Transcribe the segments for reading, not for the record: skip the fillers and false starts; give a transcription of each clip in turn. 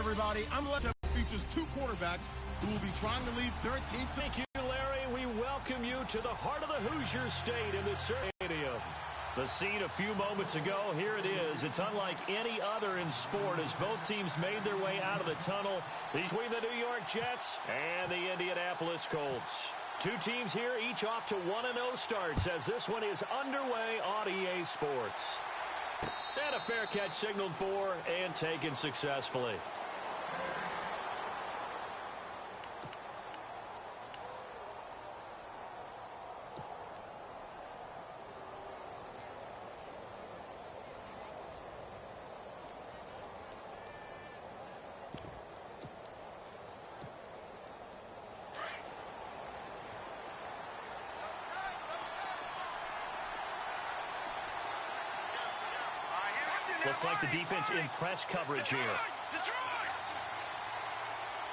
everybody. I'm Leslie. Features two quarterbacks who will be trying to lead their team. Thank you, Larry. We welcome you to the heart of the Hoosier State in the stadium. The scene a few moments ago, here it is. It's unlike any other in sport as both teams made their way out of the tunnel between the New York Jets and the Indianapolis Colts. Two teams here, each off to 1-0 starts as this one is underway on EA Sports. And a fair catch signaled for and taken successfully. Looks like the defense in press coverage here. Detroit!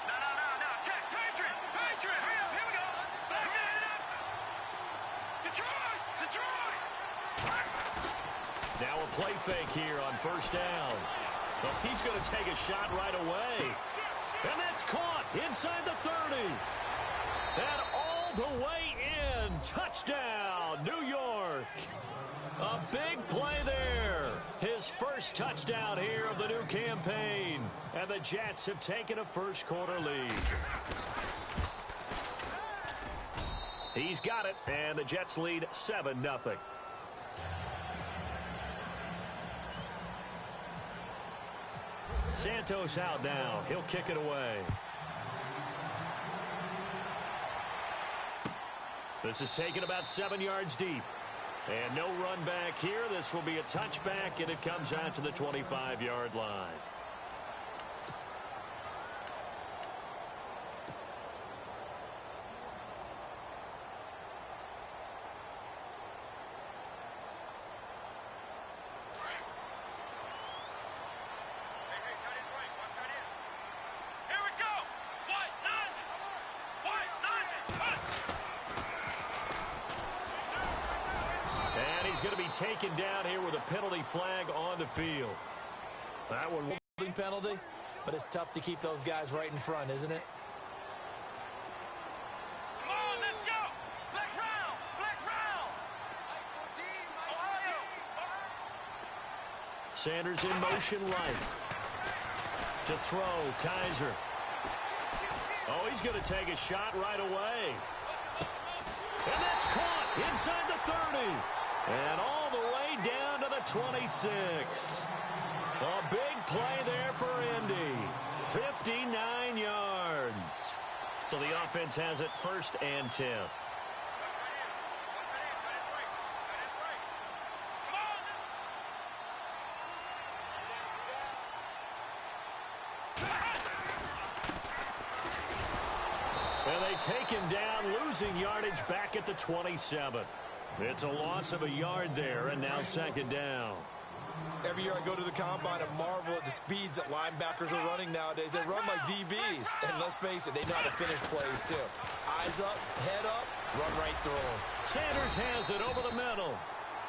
No. Patriot! Hurry up, here we go! Back it up! Detroit! Now a play fake here on first down. Well, he's going to take a shot right away. And that's caught inside the 30. And all the way in. Touchdown, New York. A big play there. His first touchdown here of the new campaign. And the Jets have taken a first quarter lead. He's got it, and the Jets lead 7-0. Santos out now. He'll kick it away. This is taken about 7 yards deep. And no run back here. This will be a touchback, and it comes out to the 25-yard line. Going to be taken down here with a penalty flag on the field. That one was a penalty, but it's tough to keep those guys right in front, isn't it? Come on, let's go! Flex round! Ohio! Sanders in motion right. To throw, Kaiser. Oh, he's going to take a shot right away. And that's caught inside the 30. And all the way down to the 26. A big play there for Indy. 59 yards. So the offense has it 1st and 10. And they take him down, losing yardage back at the 27. It's a loss of a yard there, and now 2nd down. Every year I go to the combine and marvel at the speeds that linebackers are running nowadays. They run like DBs. And let's face it, they know how to finish plays, too. Eyes up, head up, run right through them. Sanders has it over the middle.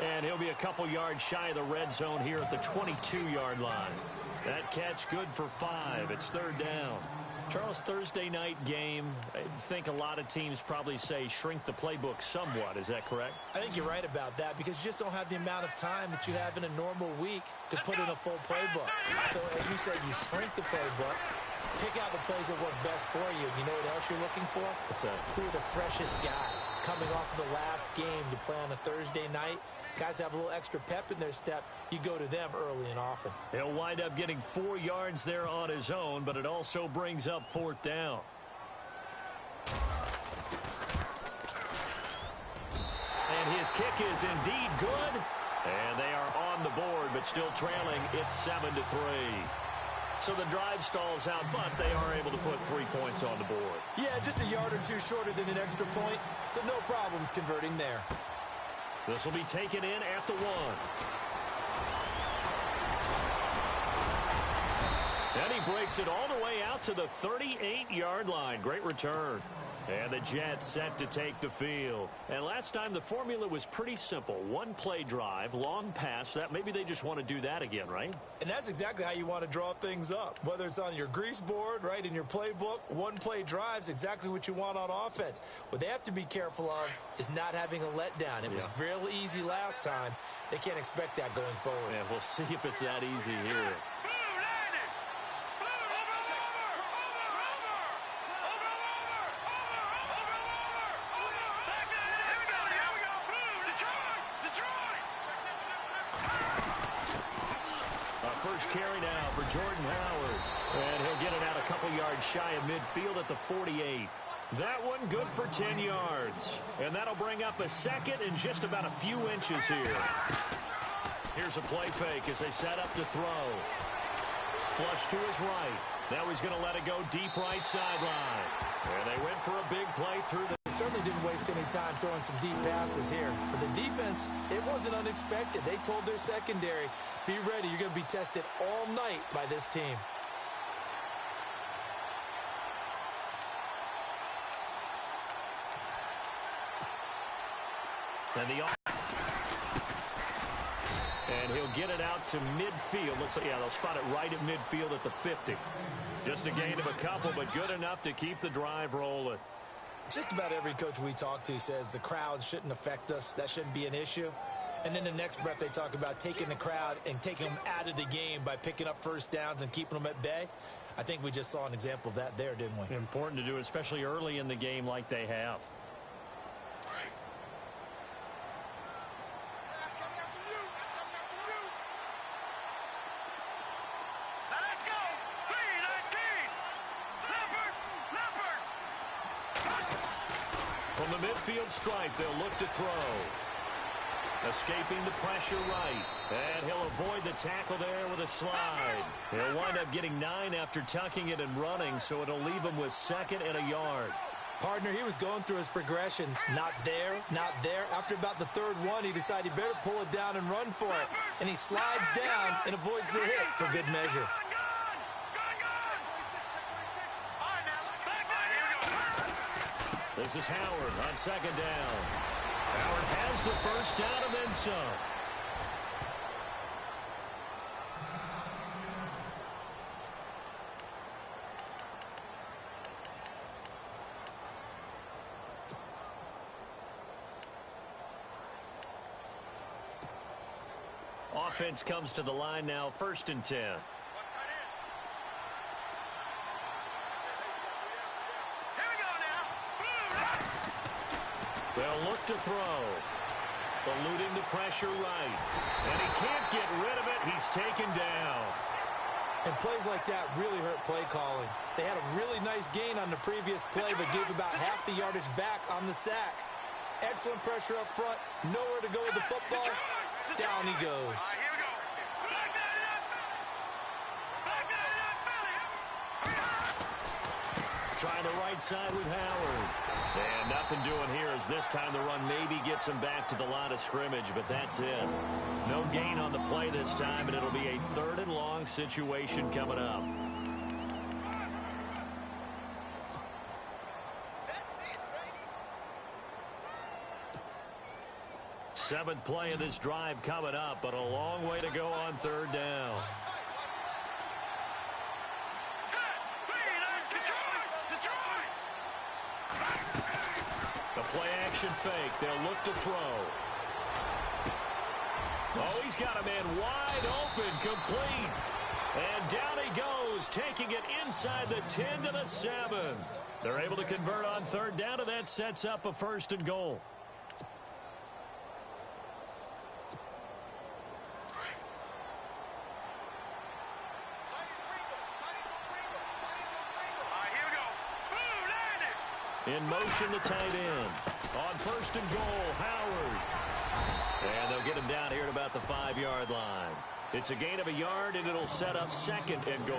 And he'll be a couple yards shy of the red zone here at the 22-yard line. That catch good for 5. It's 3rd down. Charles, Thursday night game, I think a lot of teams probably say shrink the playbook somewhat. Is that correct? I think you're right about that because you just don't have the amount of time that you have in a normal week to put in a full playbook. So, as you said, you shrink the playbook, pick out the plays that work best for you. You know what else you're looking for? Who are the freshest guys coming off of the last game to play on a Thursday night? Guys have a little extra pep in their step. You go to them early and often. He'll wind up getting 4 yards there on his own, but it also brings up 4th down. And his kick is indeed good. And they are on the board, but still trailing. It's 7-3. So the drive stalls out, but they are able to put 3 points on the board. Yeah, just a yard or two shorter than an extra point. So no problems converting there. This will be taken in at the 1. And he breaks it all the way out to the 38-yard line. Great return. And the Jets set to take the field. And last time the formula was pretty simple. One play drive, long pass. That maybe they just want to do that again, right? And that's exactly how you want to draw things up. Whether it's on your grease board, right, in your playbook, one play drive's exactly what you want on offense. What they have to be careful of is not having a letdown. It was real easy last time. They can't expect that going forward. Yeah, we'll see if it's that easy here. First carry now for Jordan Howard. And he'll get it out a couple yards shy of midfield at the 48. That one good for 10 yards. And that'll bring up a second and just about a few inches here. Here's a play fake as they set up to throw. Flush to his right. Now he's going to let it go deep right sideline. And they went for a big play through the... They certainly didn't waste any time throwing some deep passes here. But the defense, it wasn't unexpected. They told their secondary, be ready. You're going to be tested all night by this team. And he'll get it out to midfield. Let's say, yeah, they'll spot it right at midfield at the 50. Just a gain of a couple, but good enough to keep the drive rolling. Just about every coach we talk to says the crowd shouldn't affect us. That shouldn't be an issue. And then the next breath they talk about taking the crowd and taking them out of the game by picking up first downs and keeping them at bay. I think we just saw an example of that there, didn't we? Important to do, especially early in the game like they have. From the midfield stripe, they'll look to throw. Escaping the pressure right. And he'll avoid the tackle there with a slide. He'll wind up getting 9 after tucking it and running, so it'll leave him with 2nd and a yard. Partner, he was going through his progressions. Not there, not there. After about the 3rd one, he decided he better pull it down and run for it. And he slides down and avoids the hit for good measure. This is Howard on 2nd down. Howard has the first down and then some. Offense comes to the line now, 1st and 10. They'll look to throw. Eluding the pressure right. And he can't get rid of it. He's taken down. And plays like that really hurt play calling. They had a really nice gain on the previous play, but gave about half the yardage back on the sack. Excellent pressure up front. Nowhere to go with the football. Down he goes. Trying the right side with Howard. And nothing doing here as this time the run maybe gets him back to the line of scrimmage, but that's it. No gain on the play this time, and it'll be a 3rd and long situation coming up. Seventh play of this drive coming up, but a long way to go on 3rd down. The play action fake. They'll look to throw. Oh, he's got a man wide open, complete. And down he goes, taking it inside the 10 to the 7. They're able to convert on 3rd down, and that sets up a 1st and goal. In motion, the tight end. On 1st and goal, Howard. And they'll get him down here at about the 5-yard line. It's a gain of a yard, and it'll set up 2nd and goal.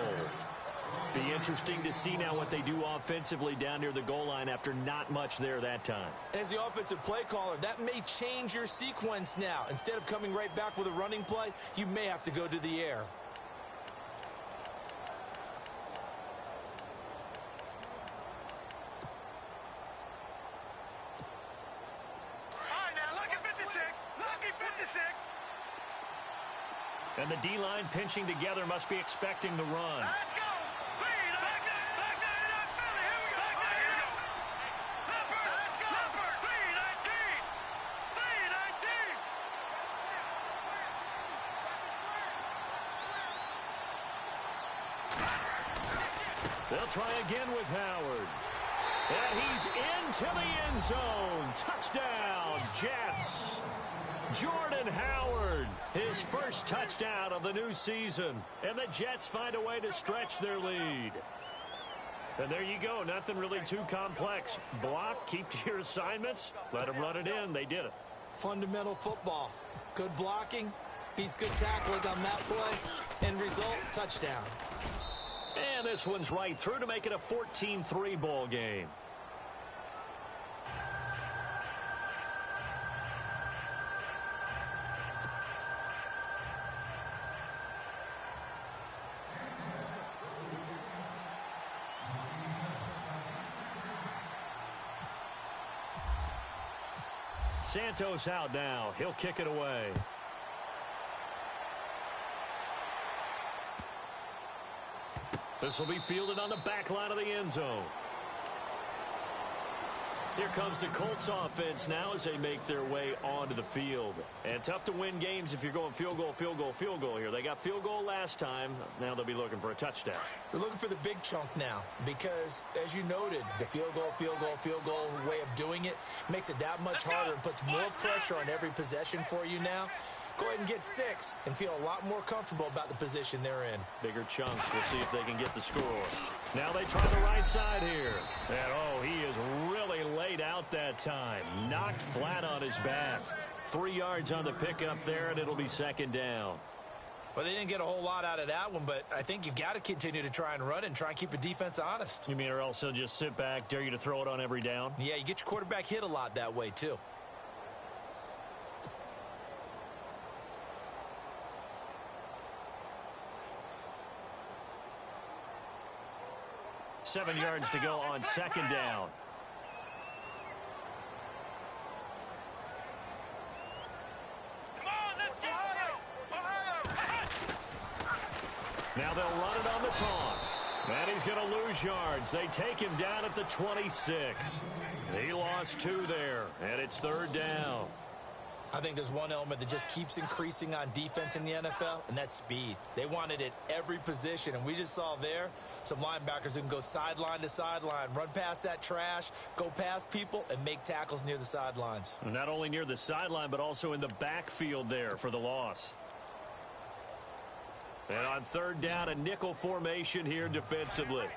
Be interesting to see now what they do offensively down near the goal line after not much there that time. As the offensive play caller, that may change your sequence now. Instead of coming right back with a running play, you may have to go to the air. And the D-line pinching together must be expecting the run. Let's go. Back there, Philly. Here we go. Here we go. Leopard. Let's go. Leopard. 3-19. They'll try again with Howard. And he's into the end zone. Touchdown, Jets. Jordan Howard, his first touchdown of the new season. And the Jets find a way to stretch their lead. And there you go. Nothing really too complex. Block, keep to your assignments, let them run it in. They did it. Fundamental football. Good blocking, beats good tackling on that play. End result, touchdown. And this one's right through to make it a 14-3 ball game. Santos out now. He'll kick it away. This will be fielded on the back line of the end zone. Here comes the Colts offense now as they make their way onto the field. And tough to win games if you're going field goal, field goal, field goal here. They got field goal last time. Now they'll be looking for a touchdown. They're looking for the big chunk now because, as you noted, the field goal way of doing it makes it that much harder and puts more pressure on every possession for you now. Go ahead and get 6 and feel a lot more comfortable about the position they're in. Bigger chunks. We'll see if they can get the score. Now they try the right side here. And, oh, he is really laid out that time. Knocked flat on his back. 3 yards on the pickup there, and it'll be second down. Well, they didn't get a whole lot out of that one, but I think you've got to continue to try and run and try and keep the defense honest. You mean or else they'll just sit back, dare you to throw it on every down? Yeah, you get your quarterback hit a lot that way, too. Seven yards to go on second down. Now they'll run it on the toss. And he's going to lose yards. They take him down at the 26. He lost 2 there, and it's third down. I think there's one element that just keeps increasing on defense in the NFL, and that's speed. They want it at every position, and we just saw there some linebackers who can go sideline to sideline, run past that trash, go past people, and make tackles near the sidelines. Not only near the sideline, but also in the backfield there for the loss. And on third down, a nickel formation here defensively.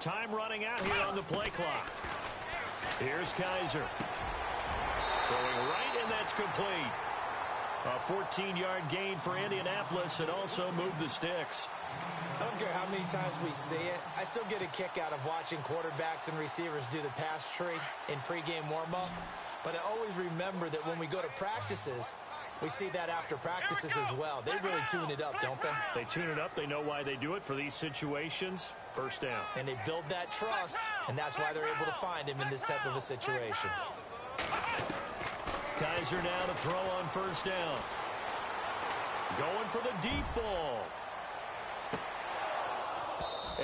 Time running out here on the play clock. Here's Kaiser. Throwing right, and that's complete. A 14-yard gain for Indianapolis, and also move the sticks. I don't care how many times we see it. I still get a kick out of watching quarterbacks and receivers do the pass tree in pregame warm-up. But I always remember that when we go to practices, we see that after practices as well. They really tune it up, don't they? They tune it up. They know why they do it for these situations. First down. And they build that trust, and that's why they're able to find him in this type of a situation. Kaiser now to throw on first down. Going for the deep ball.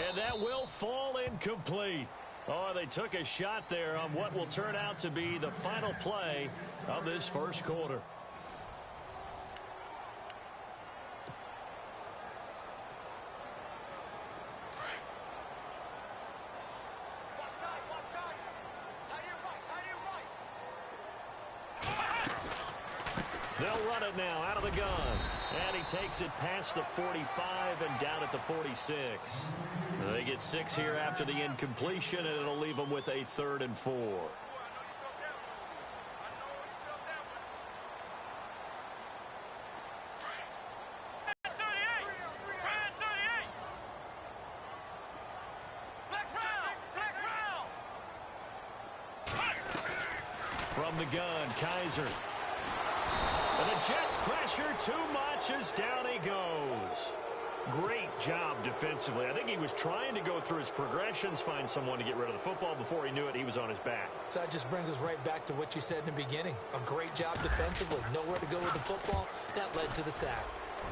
And that will fall incomplete. Oh, they took a shot there on what will turn out to be the final play of this first quarter. They'll run it now out of the gun. And he takes it past the 45 and down at the 46. They get 6 here after the incompletion, and it'll leave them with a 3rd and 4. From the gun, Kaiser. And the Jets pressure too much as down he goes. Great job defensively. I think he was trying to go through his progressions, find someone to get rid of the football. Before he knew it, he was on his back. So that just brings us right back to what you said in the beginning. A great job defensively. Nowhere to go with the football. That led to the sack.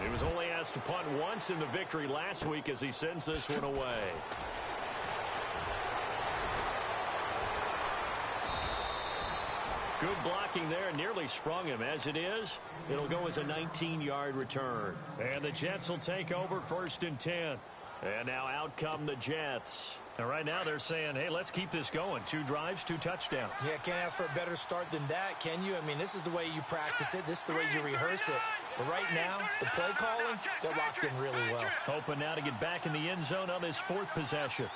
He was only asked to punt once in the victory last week as he sends this one away. Good blocking there, nearly sprung him. As it is, it'll go as a 19-yard return. And the Jets will take over 1st and 10. And now out come the Jets. And right now they're saying, hey, let's keep this going. 2 drives, 2 touchdowns. Yeah, can't ask for a better start than that, can you? I mean, this is the way you practice it. This is the way you rehearse it. But right now, the play calling, they're locked in really well. Hoping now to get back in the end zone on this 4th possession.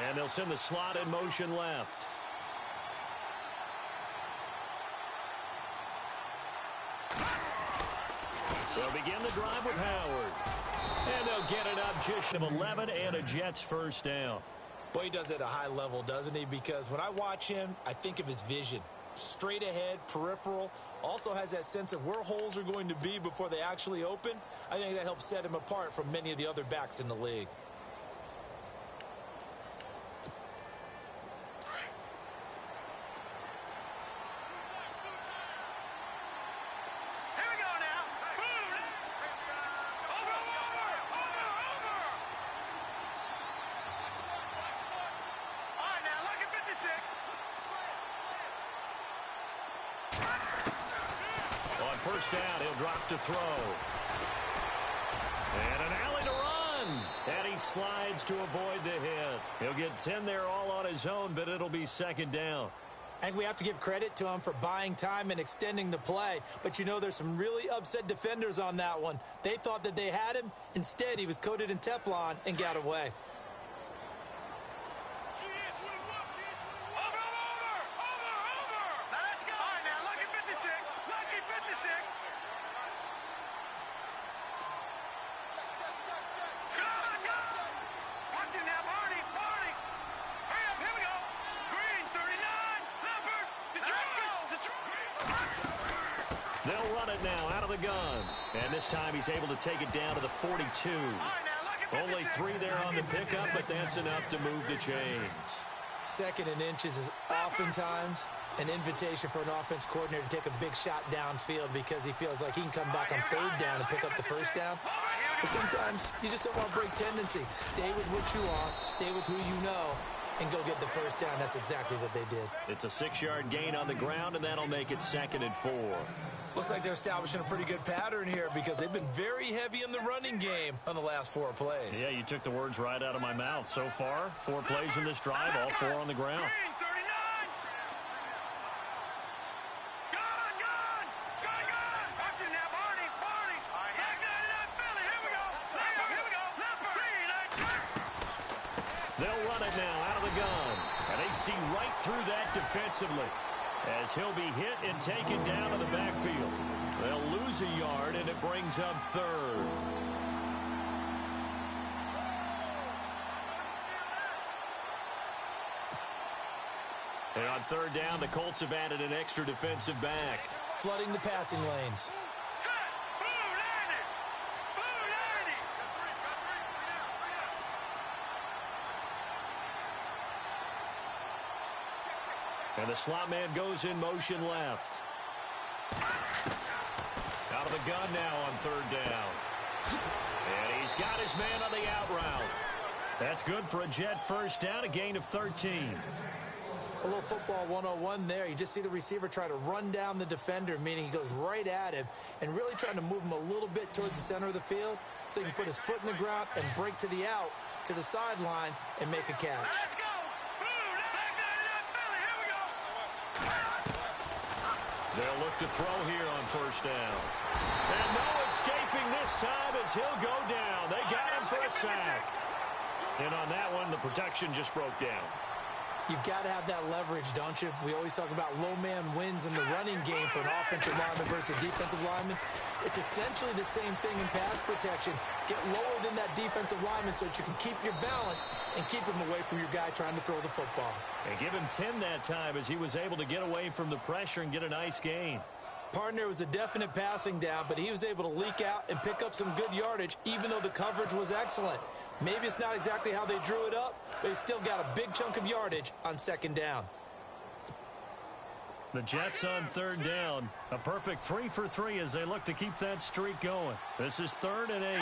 And they'll send the slot in motion left. So begin the drive with Howard. And they'll get it up just of 11 and a Jets 1st down. Boy, he does it at a high level, doesn't he? Because when I watch him, I think of his vision. Straight ahead, peripheral. Also has that sense of where holes are going to be before they actually open. I think that helps set him apart from many of the other backs in the league. First down, he'll drop to throw. And an alley to run. And he slides to avoid the hit. He'll get 10 there all on his own, but it'll be 2nd down. I think we have to give credit to him for buying time and extending the play. But you know, there's some really upset defenders on that one. They thought that they had him. Instead, he was coated in Teflon and got away. They'll run it now out of the gun. And this time he's able to take it down to the 42. Only 3 there on the pickup, but that's enough to move the chains. 2nd and inches is oftentimes an invitation for an offense coordinator to take a big shot downfield because he feels like he can come back on 3rd down and pick up the 1st down. But sometimes you just don't want to break tendency. Stay with what you are, stay with who you know, and go get the 1st down. That's exactly what they did. It's a 6-yard gain on the ground, and that'll make it 2nd and 4. Looks like they're establishing a pretty good pattern here because they've been very heavy in the running game on the last 4 plays. Yeah, you took the words right out of my mouth. So far, 4 plays in this drive, all 4 on the ground. They'll run it now out of the gun. And they see right through that defensively as he'll be hit and taken down to the backfield. They'll lose a yard, and it brings up 3rd. And on 3rd down, the Colts have added an extra defensive back. Flooding the passing lanes. And the slot man goes in motion left. Out of the gun now on 3rd down. And he's got his man on the out route. That's good for a Jet 1st down, a gain of 13. A little football 101 there. You just see the receiver try to run down the defender, meaning he goes right at him and really trying to move him a little bit towards the center of the field so he can put his foot in the ground and break to the out, to the sideline, and make a catch. They'll look to throw here on 1st down. And no escaping this time as he'll go down. They got him for a sack. And on that one, the protection just broke down. You've got to have that leverage, don't you? We always talk about low man wins in the running game for an offensive lineman versus a defensive lineman. It's essentially the same thing in pass protection. Get lower than that defensive lineman so that you can keep your balance and keep him away from your guy trying to throw the football. And give him 10 that time as he was able to get away from the pressure and get a nice gain. Partner was a definite passing down, but he was able to leak out and pick up some good yardage, even though the coverage was excellent. Maybe it's not exactly how they drew it up, but he still got a big chunk of yardage on second down. The Jets on third down. A perfect 3 for 3 as they look to keep that streak going. This is 3rd and 8.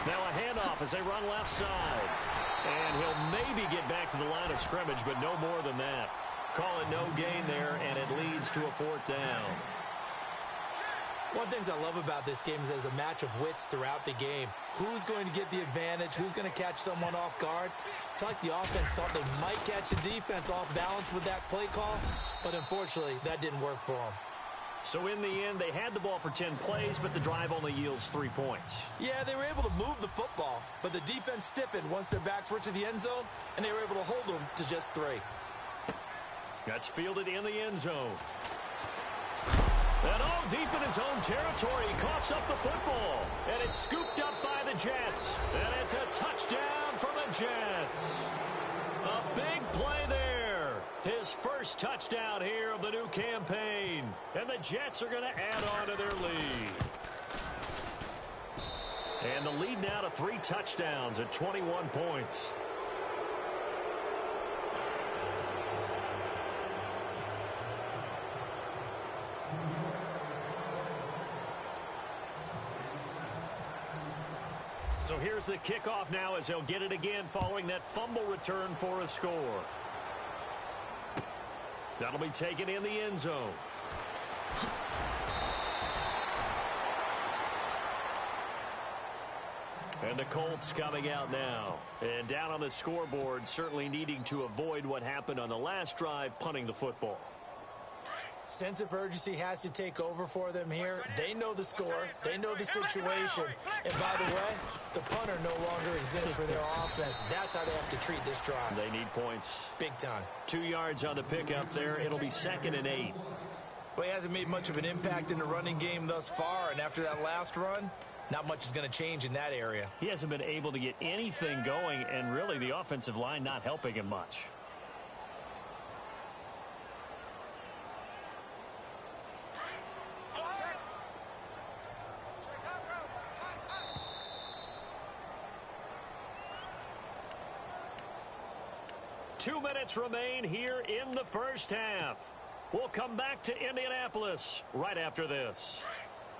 Now a handoff as they run left side. And he'll maybe get back to the line of scrimmage, but no more than that. Call it no gain there, and it leads to a 4th down. One of the things I love about this game is there's a match of wits throughout the game. Who's going to get the advantage? Who's going to catch someone off guard? I feel like the offense thought they might catch the defense off balance with that play call, but unfortunately, that didn't work for them. So in the end, they had the ball for 10 plays, but the drive only yields 3 points. Yeah, they were able to move the football, but the defense stiffened once their backs were to the end zone, and they were able to hold them to just 3. That's fielded in the end zone. And all deep in his own territory, he coughs up the football. And it's scooped up by the Jets. And it's a touchdown for the Jets. A big play there. His first touchdown here of the new campaign. And the Jets are going to add on to their lead. And the lead now to 3 touchdowns at 21 points. So here's the kickoff now as they'll get it again following that fumble return for a score. That'll be taken in the end zone. And the Colts coming out now. And down on the scoreboard, certainly needing to avoid what happened on the last drive, punting the football. Sense of urgency has to take over for them here. They know the score. They know the situation. And by the way, the punter no longer exists for their offense. That's how they have to treat this drive. They need points. Big time. 2 yards on the pickup there. It'll be 2nd and 8. Well, he hasn't made much of an impact in the running game thus far. And after that last run, not much is going to change in that area. He hasn't been able to get anything going, and really the offensive line not helping him much. Two minutes remain here in the first half. We'll come back to Indianapolis right after this.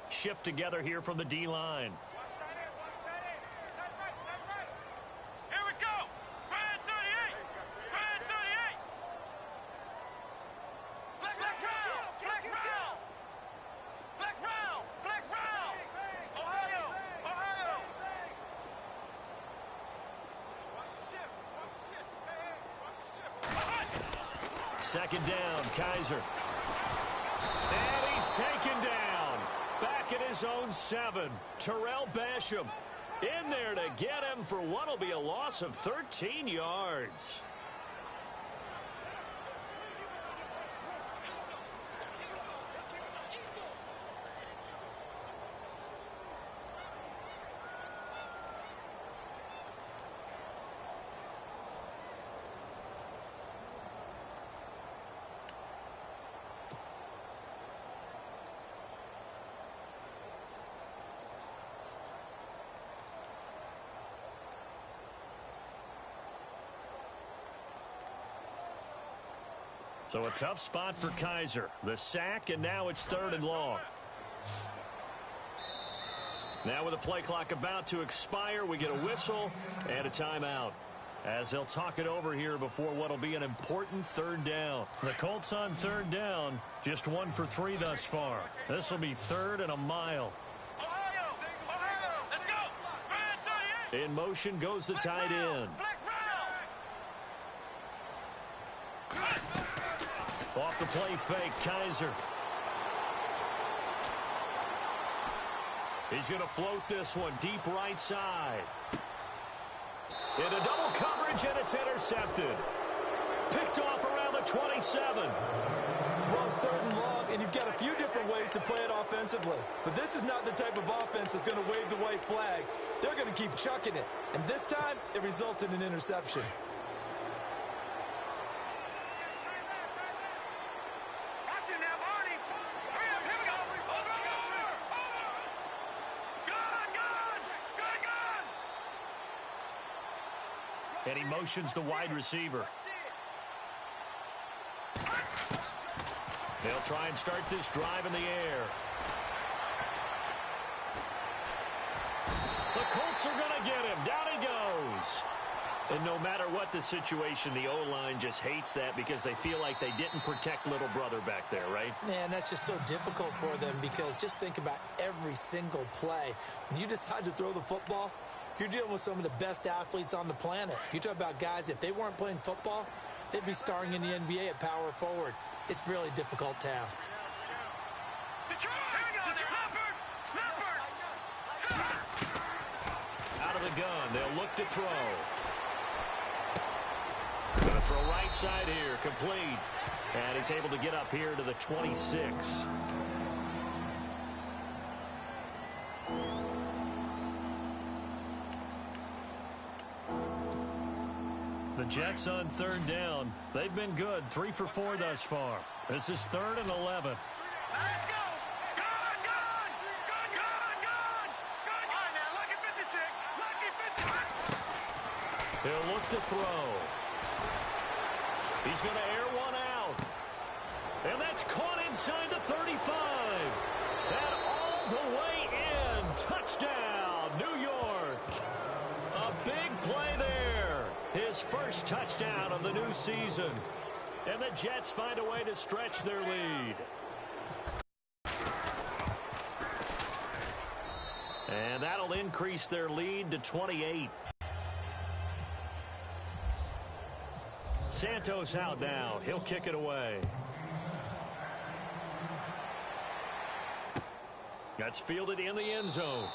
Shift together here from the D-line. Here we go. Brad 38. Brad 38. Flex round. Flex round. Flex round. Flex round. Ohio. Ohio. Watch the shift. Watch the shift. Hey, watch the shift. Second down, Kaiser. And he's taken down. Back at his own 7. Terrell Basham in there to get him for what will be a loss of 13 yards. So a tough spot for Kaiser. The sack, and now it's 3rd and long. Now with the play clock about to expire, we get a whistle and a timeout as they'll talk it over here before what will be an important 3rd down. The Colts on 3rd down, just 1 for 3 thus far. This will be 3rd and a mile. Ohio. Ohio. Let's go. Brad 38. In motion goes the tight end. Flex round. Off the play fake, Kaiser. He's going to float this one deep right side. Into double coverage, and it's intercepted. Picked off around the 27. Well, it's 3rd and long, and you've got a few different ways to play it offensively. But this is not the type of offense that's going to wave the white flag. They're going to keep chucking it. And this time, it results in an interception. And he motions the wide receiver. They'll try and start this drive in the air. The Colts are going to get him. Down he goes. And no matter what the situation, the O-line just hates that because they feel like they didn't protect little brother back there, right? Man, that's just so difficult for them because just think about every single play. When you decide to throw the football, you're dealing with some of the best athletes on the planet. You talk about guys, if they weren't playing football, they'd be starring in the NBA at power forward. It's a really difficult task. Out of the gun, they'll look to throw. Going to throw right side here, complete. And he's able to get up here to the 26. The Jets on third down. They've been good, 3 for 4 thus far. This is 3rd and 11. Let's go! He'll look to throw. He's going to air one out. And that's caught inside the 35. And all the way in. Touchdown, New York. A big play there. His first touchdown of the new season. And the Jets find a way to stretch their lead. And that'll increase their lead to 28. Santos out now. He'll kick it away. That's fielded in the end zone.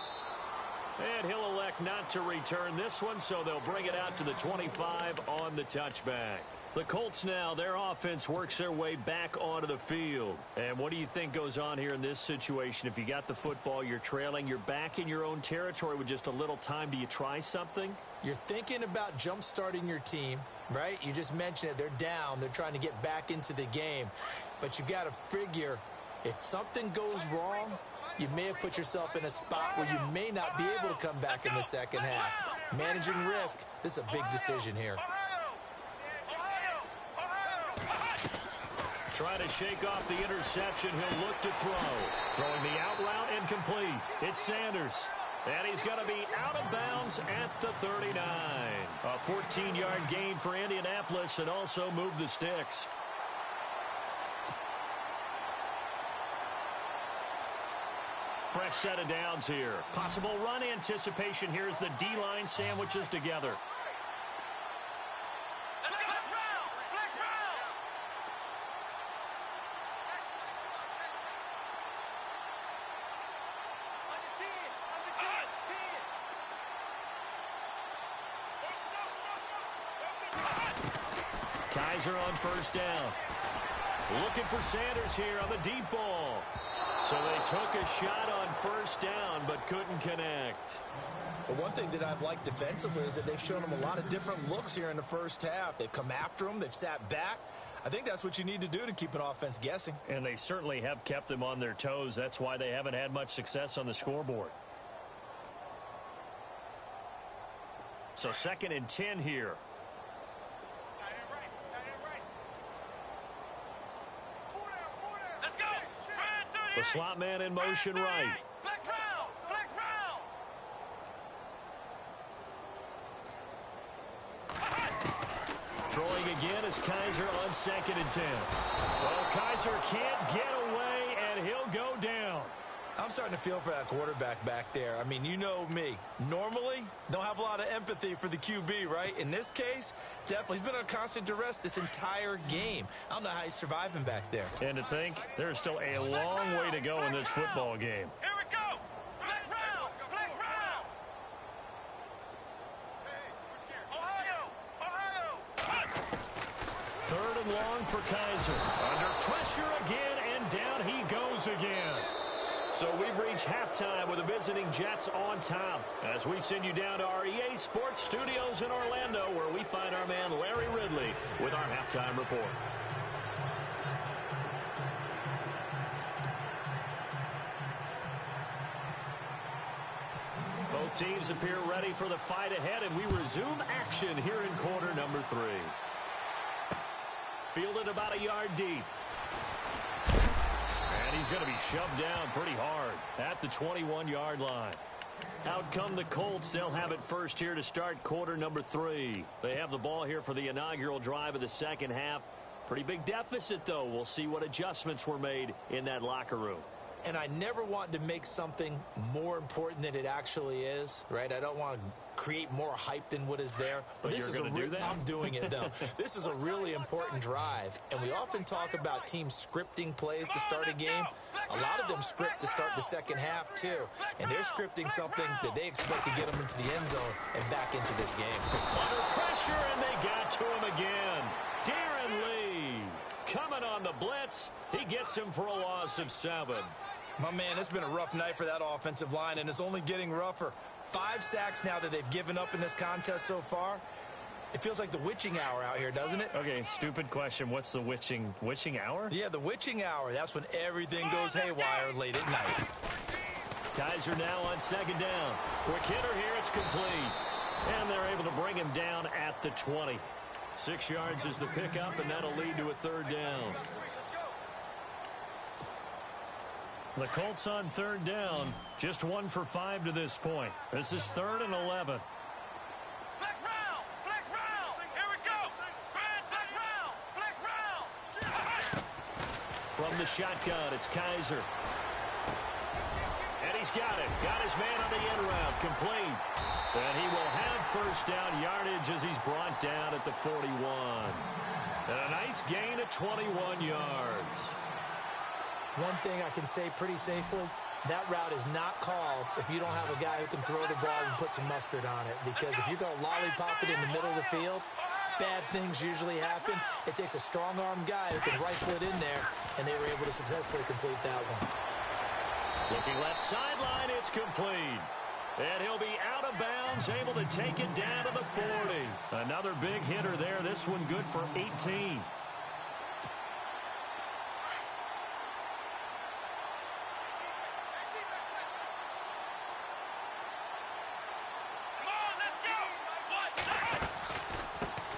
And he'll elect not to return this one, so they'll bring it out to the 25 on the touchback. The Colts now, their offense works their way back onto the field. And what do you think goes on here in this situation? If you got the football, you're trailing, you're back in your own territory with just a little time. Do you try something? You're thinking about jump-starting your team, right? You just mentioned it. They're down. They're trying to get back into the game. But you got to figure if something goes wrong, you may have put yourself in a spot where you may not be able to come back in the second half. Managing risk, this is a big decision here. Trying to shake off the interception. He'll look to throw. Throwing the out route incomplete. It's Sanders. And he's going to be out of bounds at the 39. A 14-yard gain for Indianapolis and also move the sticks. Fresh set of downs here. Possible run anticipation here as the D-line sandwiches together. Kaiser on first down. Looking for Sanders here on the deep ball. So they took a shot on first down but couldn't connect. The one thing that I've liked defensively is that they've shown them a lot of different looks here in the first half. They've come after them. They've sat back. I think that's what you need to do to keep an offense guessing. And they certainly have kept them on their toes. That's why they haven't had much success on the scoreboard. So 2nd and 10 here. The slot man in motion right. Throwing again is Kaiser on 2nd and 10. Well, Kaiser can't get away, and he'll go down. I'm starting to feel for that quarterback back there. I mean, you know me. Normally, don't have a lot of empathy for the QB, right? In this case, definitely. He's been on constant duress this entire game. I don't know how he's surviving back there. And to think, there's still a long way to go in this football game. Here we go. Flex round. Flex round. Ohio. 3rd and long for Kaiser. Under pressure again, and down he goes again. So we've reached halftime with the visiting Jets on top as we send you down to our EA Sports Studios in Orlando, where we find our man Larry Ridley with our halftime report. Both teams appear ready for the fight ahead, and we resume action here in quarter number 3. Fielded about a yard deep. And he's going to be shoved down pretty hard at the 21-yard line. Out come the Colts. They'll have it first here to start quarter number 3. They have the ball here for the inaugural drive of the second half. Pretty big deficit, though. We'll see what adjustments were made in that locker room. And I never want to make something more important than it actually is, right? I don't want to create more hype than what is there. But this is I'm doing it, though. This is a really important drive. And we often talk about teams scripting plays to start a game. A lot of them script to start the second half, too. And they're scripting something that they expect to get them into the end zone and back into this game. Under pressure, and they got to him again. Darren Lee coming on the blitz. He gets him for a loss of 7. My man, it's been a rough night for that offensive line, and it's only getting rougher. 5 sacks now that they've given up in this contest so far. It feels like the witching hour out here, doesn't it? Okay, stupid question. What's the witching hour? Yeah, the witching hour. That's when everything goes haywire late at night. Kaiser now on second down. Quick hitter here. It's complete. And they're able to bring him down at the 20. 6 yards is the pickup, and that'll lead to a third down. The Colts on third down, just 1 for 5 to this point. This is 3rd and 11. Flex round, here we go. Flex round. From the shotgun, it's Kaiser. And he's got it. Got his man on the end route, complete. And he will have first down yardage as he's brought down at the 41. And a nice gain of 21 yards. One thing I can say pretty safely, that route is not called if you don't have a guy who can throw the ball and put some mustard on it. Because if you're going to lollipop it in the middle of the field, bad things usually happen. It takes a strong-arm guy who can rifle it in there, and they were able to successfully complete that one. Looking left sideline, it's complete. And he'll be out of bounds, able to take it down to the 40. Another big hitter there. This one good for 18.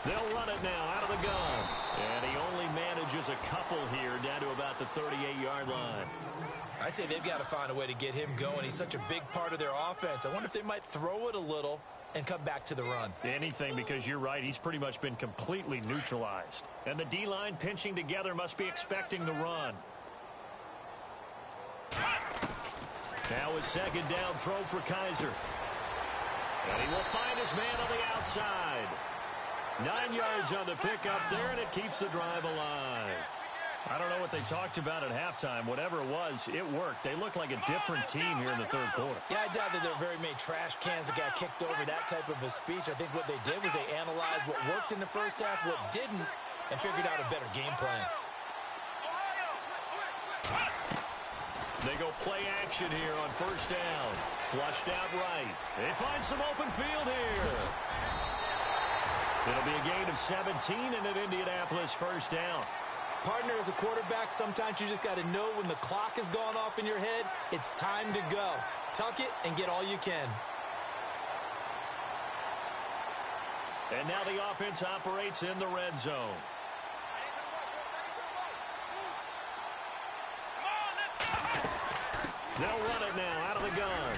They'll run it now out of the gun. And he only manages a couple here down to about the 38-yard line. I'd say they've got to find a way to get him going. He's such a big part of their offense. I wonder if they might throw it a little and come back to the run. Anything, because you're right. He's pretty much been completely neutralized. And the D-line pinching together must be expecting the run. Now a second down throw for Kaiser. And he will find his man on the outside. 9 yards on the pickup there, and it keeps the drive alive. I don't know what they talked about at halftime. Whatever it was, it worked. They look like a different team here in the third quarter. Yeah, I doubt that there were very many trash cans that got kicked over that type of a speech. I think what they did was they analyzed what worked in the first half, what didn't, and figured out a better game plan. They go play action here on first down. Flushed out right. They find some open field here. It'll be a gain of 17 and an Indianapolis first down. Partner, as a quarterback, sometimes you just got to know when the clock has gone off in your head, it's time to go. Tuck it and get all you can. And now the offense operates in the red zone. They'll run it now out of the gun.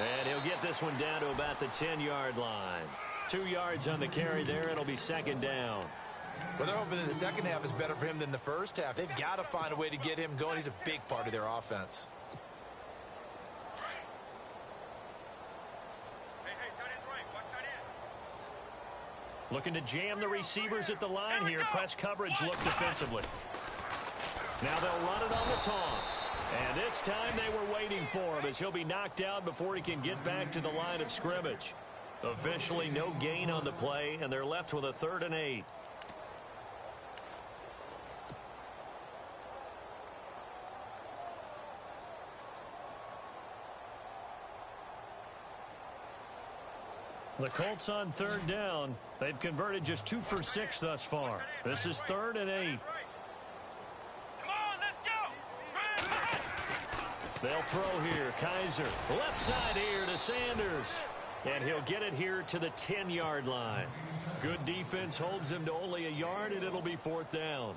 And he'll get this one down to about the 10-yard line. 2 yards on the carry there. It'll be second down. Well, they're hoping that the second half is better for him than the first half. They've got to find a way to get him going. He's a big part of their offense. Looking to jam the receivers at the line here. Press coverage look defensively. Now they'll run it on the toss. And this time they were waiting for him as he'll be knocked out before he can get back to the line of scrimmage. Officially no gain on the play, and they're left with a 3rd and 8. The Colts on third down. They've converted just 2 for 6 thus far. This is 3rd and 8. They'll throw here. Kaiser. Left side here to Sanders. And he'll get it here to the 10-yard line. Good defense holds him to only a yard, and it'll be 4th down.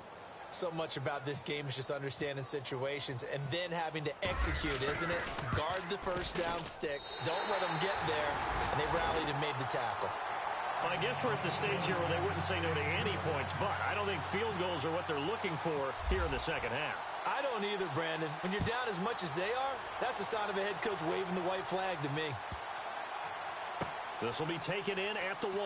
So much about this game is just understanding situations and then having to execute, isn't it? Guard the first down sticks. Don't let them get there. And they rallied and made the tackle. Well, I guess we're at the stage here where they wouldn't say no to any points, but I don't think field goals are what they're looking for here in the second half. I don't either, Brandon. When you're down as much as they are, that's the sign of a head coach waving the white flag to me. This will be taken in at the 1.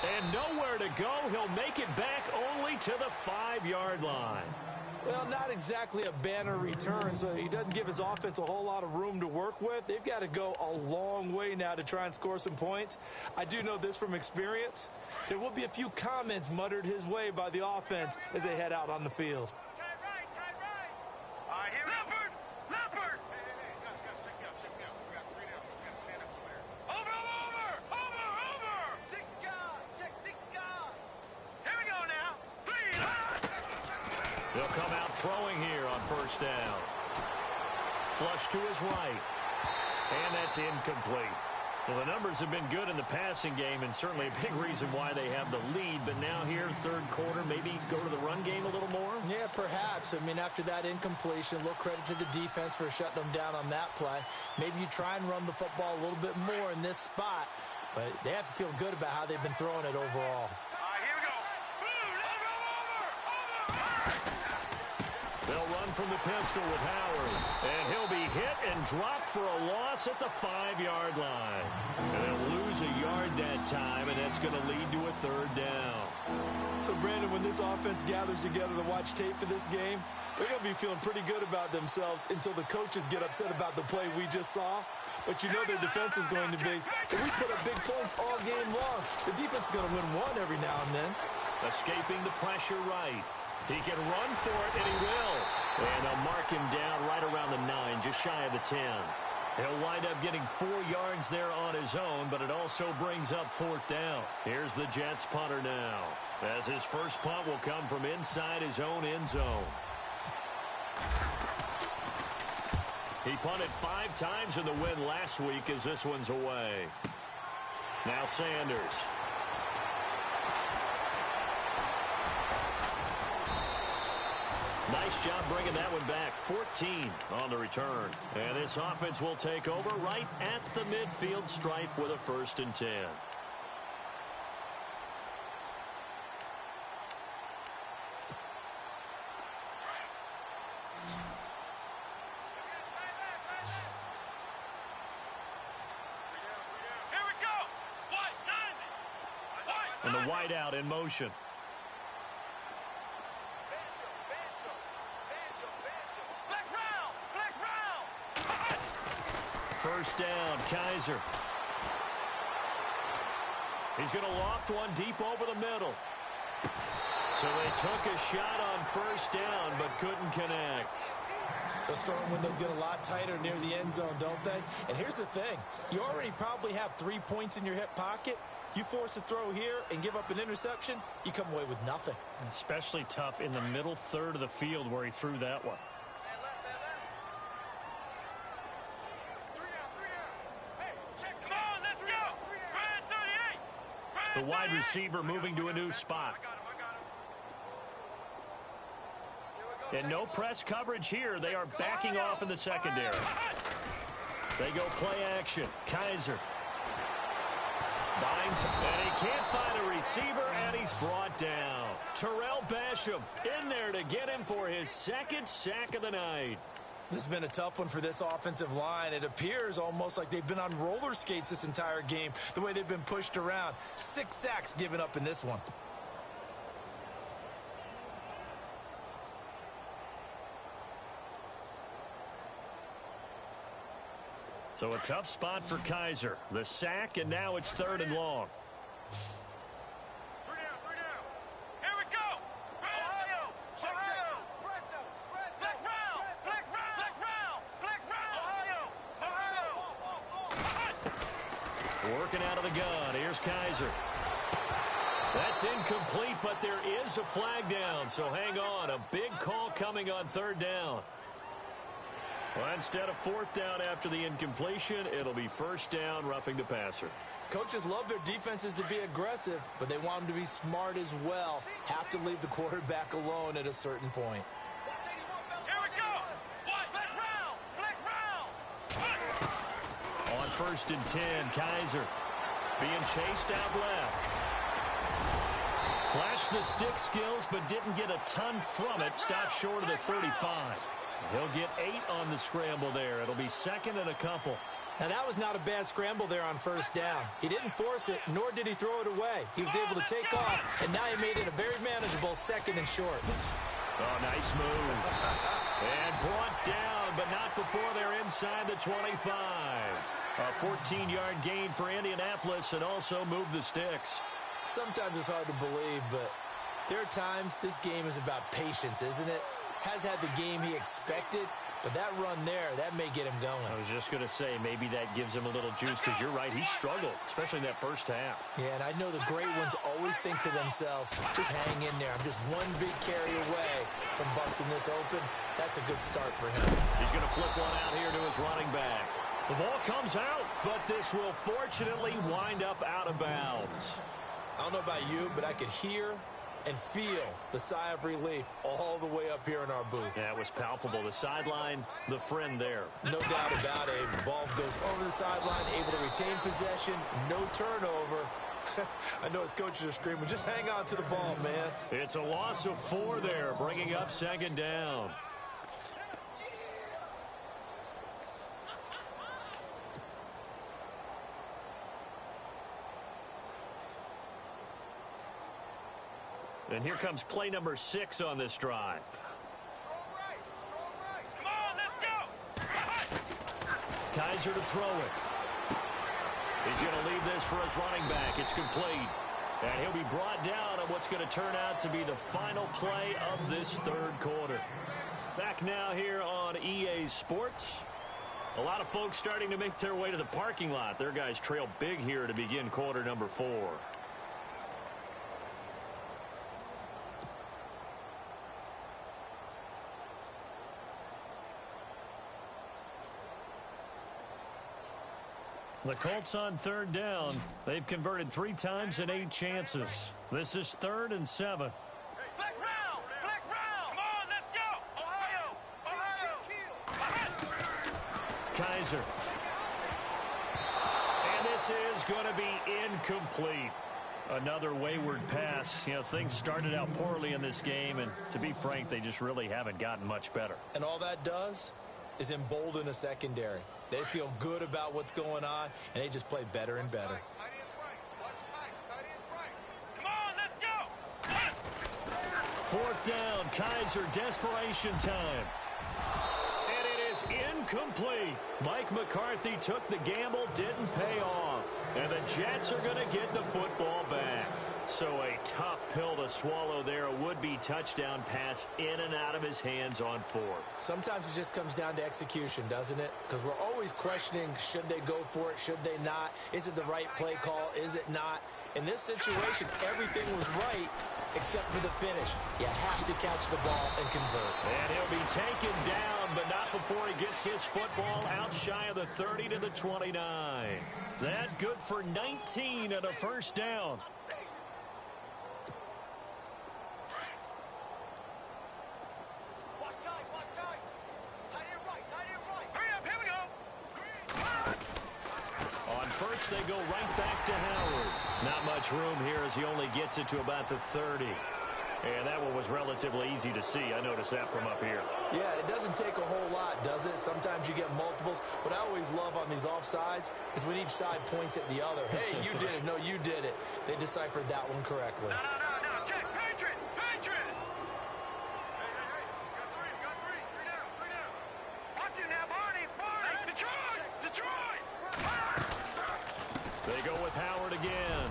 And nowhere to go. He'll make it back only to the 5-yard line. Well, not exactly a banner return, so he doesn't give his offense a whole lot of room to work with. They've got to go a long way now to try and score some points. I do know this from experience. There will be a few comments muttered his way by the offense as they head out on the field. Tie right. All right, here. Leopard. Hey, guys, check me out. We got 3 down. We got to stand up over there. Over. 6 guard. Check 6 guard. Here we go now. 3. They'll come out throwing here on 1st down. Flush to his right. And that's incomplete. Well, the numbers have been good in the passing game, and certainly a big reason why they have the lead. But now here, 3rd quarter, maybe go to the run game a little more? Yeah, perhaps. I mean, after that incompletion, a little credit to the defense for shutting them down on that play. Maybe you try and run the football a little bit more in this spot. But they have to feel good about how they've been throwing it overall. All right, here we go. Over. They'll run from the pistol with Howard. And he'll be hit and dropped for a loss at the 5-yard line. And they'll lose a yard that time, and that's going to lead to a 3rd down. So, Brandon, when this offense gathers together to watch tape for this game, they're going to be feeling pretty good about themselves until the coaches get upset about the play we just saw. But you know their defense is going to be, if we put up big points all game long, the defense is going to win one every now and then. Escaping the pressure right. He can run for it, and he will. And they'll mark him down right around the 9, just shy of the 10. He'll wind up getting 4 yards there on his own, but it also brings up 4th down. Here's the Jets punter now, as his first punt will come from inside his own end zone. He punted 5 times in the win last week as this one's away. Now Sanders. Nice job bringing that one back. 14 on the return. And this offense will take over right at the midfield stripe with a 1st and 10. Here we go. And the wide out in motion. First down, Kaiser. He's going to loft one deep over the middle. So they took a shot on 1st down, but couldn't connect. Those throwing windows get a lot tighter near the end zone, don't they? And here's the thing. You already probably have 3 points in your hip pocket. You force a throw here and give up an interception, you come away with nothing. Especially tough in the middle 1/3 of the field where he threw that one. The wide receiver moving to a new spot. And no press coverage here. They are backing off in the secondary. They go play action. Kaiser. And he can't find a receiver, and he's brought down. Terrell Basham in there to get him for his 2nd sack of the night. This has been a tough one for this offensive line. It appears almost like they've been on roller skates this entire game, the way they've been pushed around. 6 sacks given up in this one. So a tough spot for Kaiser. The sack, and now it's 3rd and long. 3 down. Here we go. Ohio. Check. Flex round. Working out of the gun. Here's Kaiser. That's incomplete, but there is a flag down. So hang on. A big call coming on 3rd down. Well, instead of fourth down after the incompletion, it'll be first down, roughing the passer. Coaches love their defenses to be aggressive, but they want them to be smart as well. Have to leave the quarterback alone at a certain point. Here we go. Flex round. On 1st and 10, Kaiser being chased out left. Flashed the stick skills, but didn't get a ton from it. Stopped short of the 35. He'll get 8 on the scramble there. It'll be 2nd and a couple. Now, that was not a bad scramble there on 1st down. He didn't force it, nor did he throw it away. He was able to take off, and now he made it a very manageable 2nd and short. Oh, nice move. And brought down, but not before they're inside the 25. A 14-yard gain for Indianapolis, and also moved the sticks. Sometimes it's hard to believe, but there are times this game is about patience, isn't it? Has had the game he expected, but that run there, that may get him going. I was just going to say, maybe that gives him a little juice, because you're right, he struggled, especially in that first half. Yeah, and I know the great ones always think to themselves, just hang in there. I'm just one big carry away from busting this open. That's a good start for him. He's going to flip one out here to his running back. The ball comes out, but this will fortunately wind up out of bounds. I don't know about you, but I could hear and feel the sigh of relief all the way up here in our booth. That was palpable. The sideline, the friend there. No doubt about it. The ball goes over the sideline, able to retain possession, no turnover. I know his coaches are screaming, just hang on to the ball, man. It's a loss of 4 there, bringing up 2nd down. And here comes play number 6 on this drive. Come on, let's go. Kaiser to throw it. He's going to leave this for his running back. It's complete. And he'll be brought down on what's going to turn out to be the final play of this 3rd quarter. Back now here on EA Sports. A lot of folks starting to make their way to the parking lot. Their guys trail big here to begin quarter number 4. The Colts on 3rd down. They've converted 3 times in 8 chances. This is 3rd and 7. Flex round. Come on, let's go. Ohio. Kaiser. And this is going to be incomplete. Another wayward pass. You know, things started out poorly in this game, and to be frank, they just really haven't gotten much better. And all that does is embolden a secondary. They feel good about what's going on, and they just play better and better. Come on, let's go. 4th down, Kaiser, desperation time. And it is incomplete. Mike McCarthy took the gamble, didn't pay off. And the Jets are going to get the football back. So a tough pill to swallow there. A would-be touchdown pass in and out of his hands on 4th. Sometimes it just comes down to execution, doesn't it? Because we're always questioning, should they go for it, should they not? Is it the right play call, is it not? In this situation, everything was right except for the finish. You have to catch the ball and convert. And he'll be taken down, but not before he gets his football out shy of the 30 to the 29. That good for 19 and a 1st down. First, they go right back to Howard. Not much room here as he only gets it to about the 30. And that one was relatively easy to see. I noticed that from up here. Yeah, it doesn't take a whole lot, does it? Sometimes you get multiples. What I always love on these offsides is when each side points at the other. Hey, you did it. No, you did it. They deciphered that one correctly. No. Check. Patriot. Hey. Got three. Three down. Watch it now, Barney. Detroit. They go with Howard again.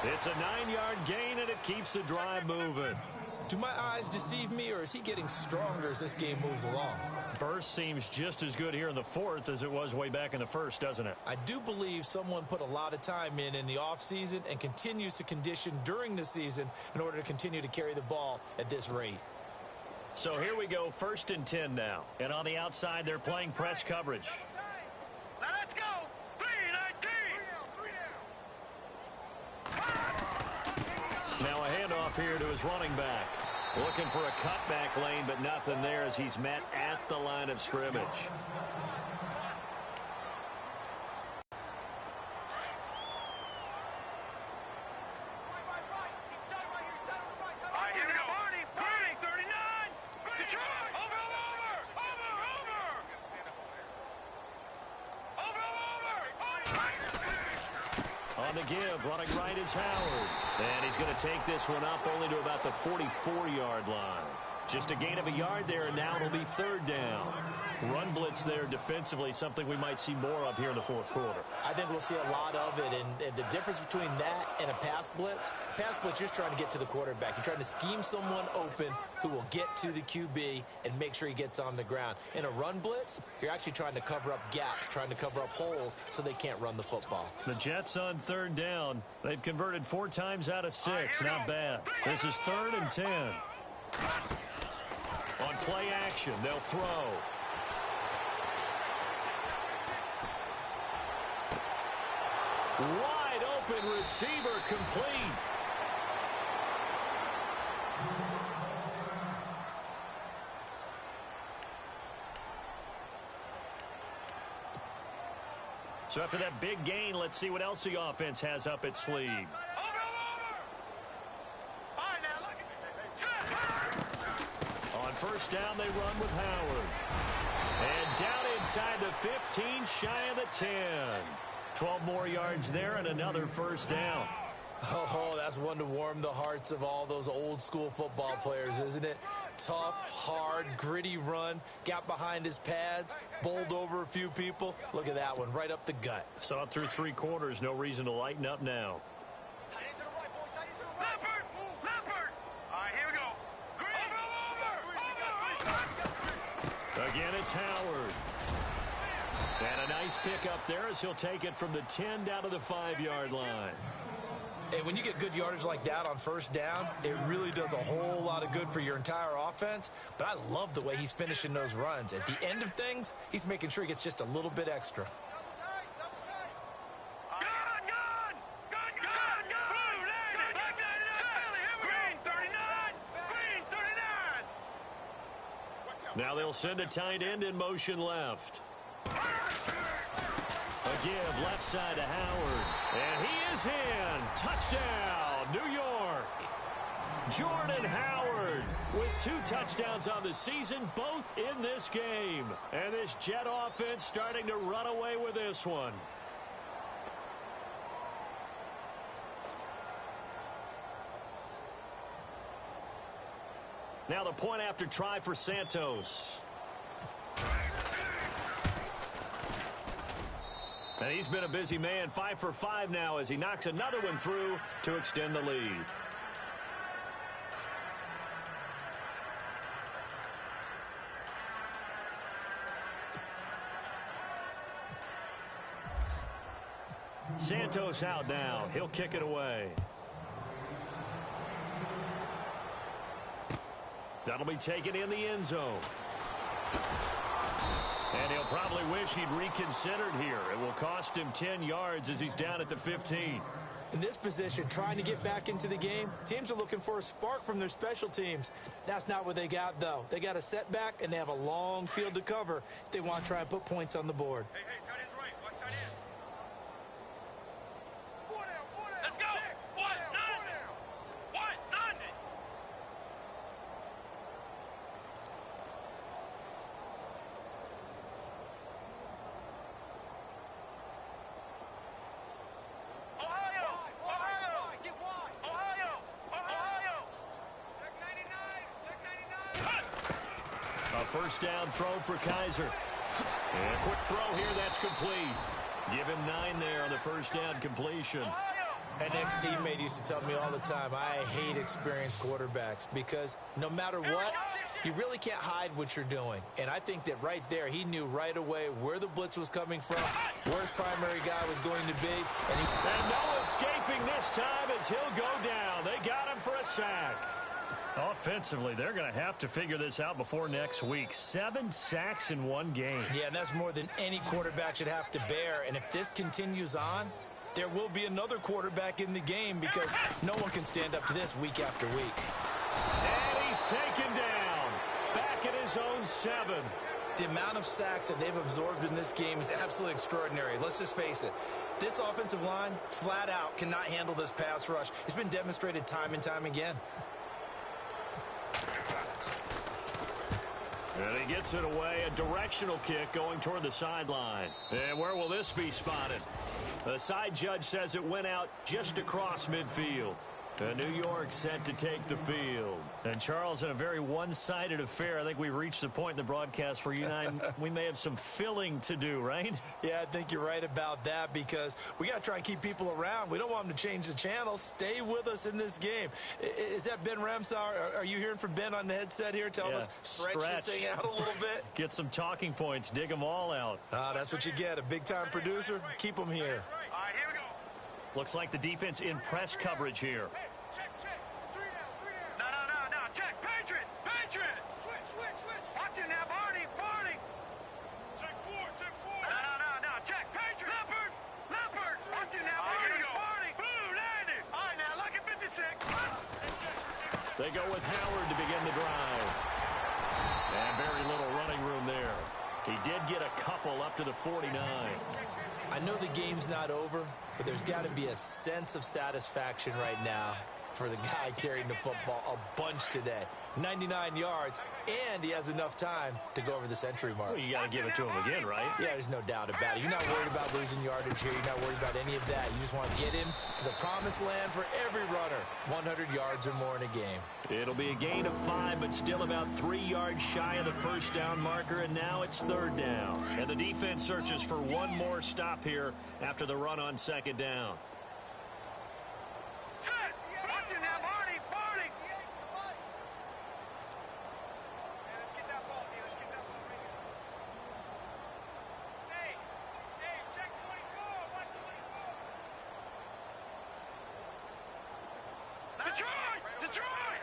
It's a 9-yard gain, and it keeps the drive moving. Do my eyes deceive me, or is he getting stronger as this game moves along? Burst seems just as good here in the 4th as it was way back in the 1st, doesn't it? I do believe someone put a lot of time in the offseason and continues to condition during the season in order to continue to carry the ball at this rate. So here we go, 1st and 10 now. And on the outside, they're playing press coverage. Now let's go. 3-19. Now a handoff here to his running back. Looking for a cutback lane, but nothing there as he's met at the line of scrimmage. On the give, running right is Howard. And he's going to take this one up only to about the 44-yard line. Just a gain of a yard there, and now it'll be 3rd down. Run blitz there defensively, something we might see more of here in the 4th quarter. I think we'll see a lot of it, and the difference between that and a pass blitz, you're trying to get to the quarterback. You're trying to scheme someone open who will get to the QB and make sure he gets on the ground. In a run blitz, you're actually trying to cover up gaps, trying to cover up holes so they can't run the football. The Jets on 3rd down. They've converted 4 times out of 6. Not bad. This is 3rd and 10. On play action, they'll throw. Wide open receiver complete. So after that big gain, let's see what else the offense has up its sleeve. On 1st down, they run with Howard. And down inside the 15, shy of the 10. 12 more yards there and another 1st down. Oh, that's one to warm the hearts of all those old school football players, isn't it? Tough, hard, gritty run, got behind his pads, bowled over a few people. Look at that one, right up the gut. Saw it through 3 quarters, no reason to lighten up now. Again, it's Howard. And a nice pick up there as he'll take it from the 10 down to the 5-yard line. And when you get good yardage like that on 1st down, it really does a whole lot of good for your entire offense. But I love the way he's finishing those runs. At the end of things, he's making sure he gets just a little bit extra. Now they'll send a tight end in motion left. A give left side to Howard. And he is in. Touchdown, New York. Jordan Howard with 2 touchdowns on the season, both in this game. And this Jet offense starting to run away with this one. Now the point after try for Santos. And he's been a busy man, 5 for 5 now as he knocks another one through to extend the lead. Santos out now. He'll kick it away. That'll be taken in the end zone. And he'll probably wish he'd reconsidered here. It will cost him 10 yards as he's down at the 15. In this position, trying to get back into the game, teams are looking for a spark from their special teams. That's not what they got, though. They got a setback, and they have a long field to cover if they want to try and put points on the board. Hey, tight end's right. Watch tight end. Let's go. What? None. What? None. A 1st down throw for Kaiser. And a quick throw here, that's complete. Give him 9 there on the 1st down completion. An ex-teammate used to tell me all the time, I hate experienced quarterbacks because no matter what, you really can't hide what you're doing. And I think that right there, he knew right away where the blitz was coming from, where his primary guy was going to be. And no escaping this time as he'll go down. They got him for a sack. Offensively, they're going to have to figure this out before next week. 7 sacks in one game. Yeah, and that's more than any quarterback should have to bear. And if this continues on, there will be another quarterback in the game because no one can stand up to this week after week. And he's taken down. Back at his own 7. The amount of sacks that they've absorbed in this game is absolutely extraordinary. Let's just face it. This offensive line, flat out, cannot handle this pass rush. It's been demonstrated time and time again. And he gets it away. A directional kick going toward the sideline. And where will this be spotted? The side judge says it went out just across midfield. New York set to take the field. And, Charles, in a very one-sided affair, I think we've reached the point in the broadcast where you and I, we may have some filling to do, right? Yeah, I think you're right about that because we got to try and keep people around. We don't want them to change the channel. Stay with us in this game. Is that Ben Ramsauer? Are you hearing from Ben on the headset here telling us stretch this thing out a little bit? Get some talking points. Dig them all out. That's what you get. A big-time producer. Keep them here. All right, here we go. Looks like the defense in press coverage here. Hey, check. 3 down. No. Check. Patriot. Switch. Watch it now, Barney. Check 4. No. Check. Patriot. Leopard. Watch it now, Barney. Blue, landed. All right, now, look at 56. They go with Howard to begin the drive. And very little running room there. He did get a couple up to the 49. I know the game's not over, but there's got to be a sense of satisfaction right now for the guy carrying the football a bunch today. 99 yards, and he has enough time to go over the century mark. Well, you got to give it to him again, right? Yeah, there's no doubt about it. You're not worried about losing yardage here. You're not worried about any of that. You just want to get him to the promised land for every runner. 100 yards or more in a game. It'll be a gain of 5, but still about 3 yards shy of the first down marker, and now it's 3rd down. And the defense searches for one more stop here after the run on 2nd down. Watch it now, Barney. Let's get that ball, D. Let's get that ball right here. Hey, check 24. Watch 24. Detroit.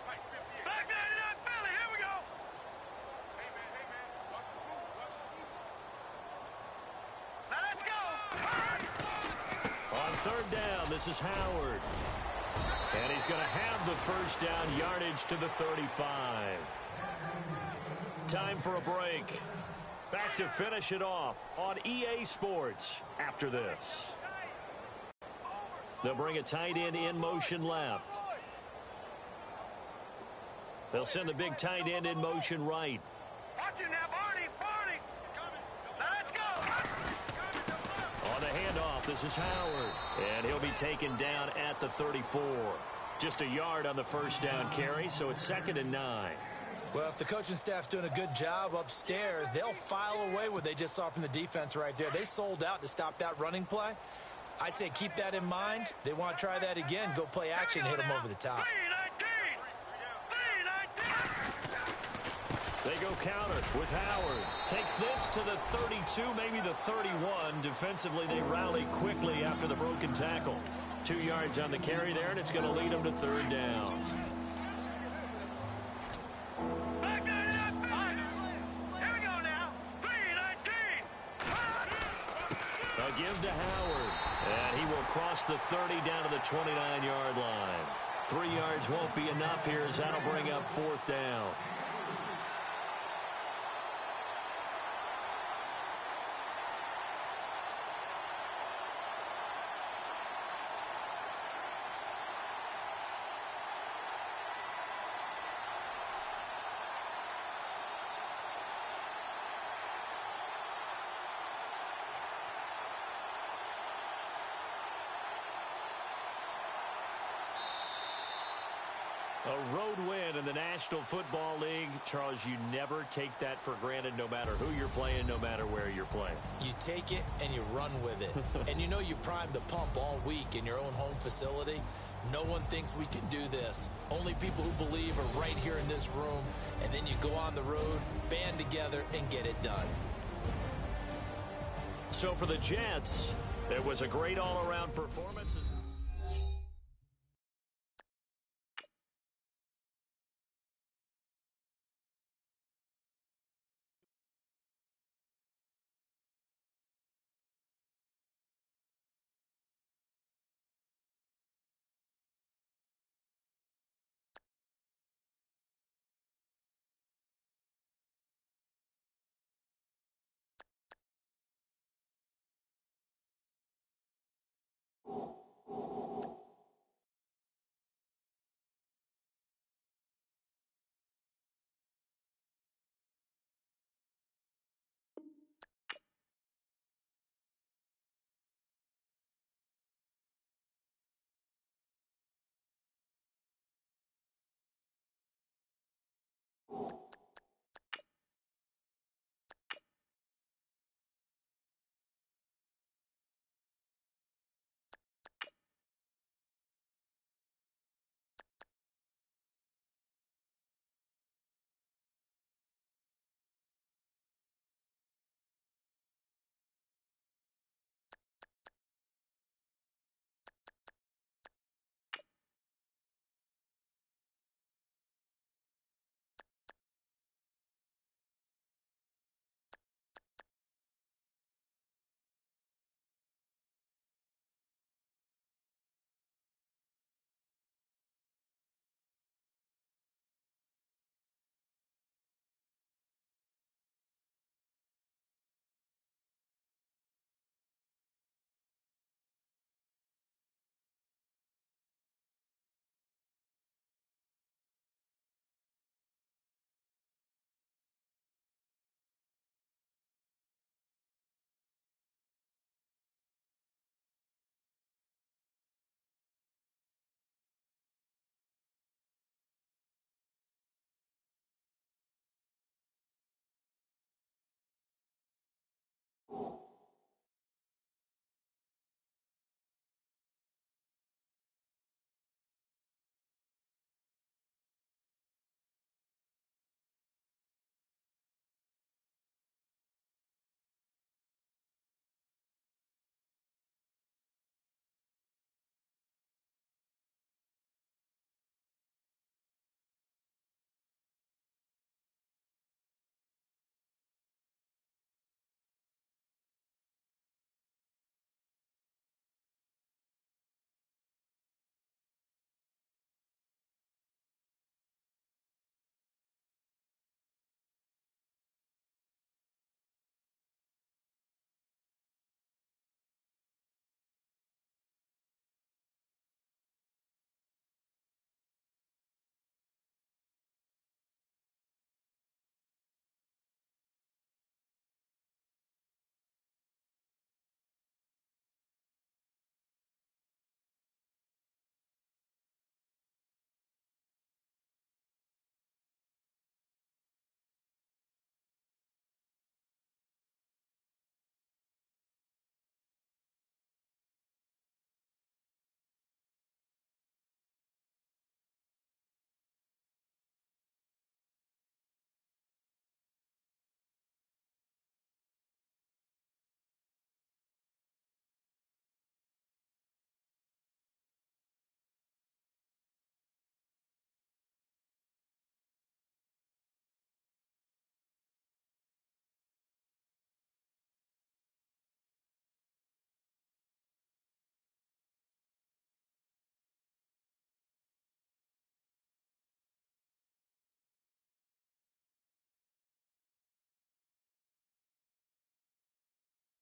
Right, 58. Back 99 Philly. Here we go. Hey, man. Watch the move. Now let's go. On 3rd down, this is Howard. And he's going to have the first down yardage to the 35. Time for a break. Back to finish it off on EA Sports after this. They'll bring a tight end in motion left. They'll send the big tight end in motion right. Watch it now, Barney. Now let's go. On the handoff, this is Howard. And he'll be taken down at the 34. Just a yard on the first down carry, so it's 2nd and 9. Well, if the coaching staff's doing a good job upstairs, they'll file away what they just saw from the defense right there. They sold out to stop that running play. I'd say keep that in mind. They want to try that again. Go play action, hit them over the top. 3-19. They go counter with Howard. Takes this to the 32, maybe the 31. Defensively, they rally quickly after the broken tackle. 2 yards on the carry there, and it's going to lead them to 3rd down. Back 99. Here we go now. 3-19. A give to Howard. And he will cross the 30 down to the 29-yard line. 3 yards won't be enough here as that'll bring up 4th down. A road win in the National Football League. Charles, you never take that for granted no matter who you're playing, no matter where you're playing. You take it and you run with it. And you know you primed the pump all week in your own home facility. No one thinks we can do this. Only people who believe are right here in this room. And then you go on the road, band together, and get it done. So for the Jets, it was a great all-around performance.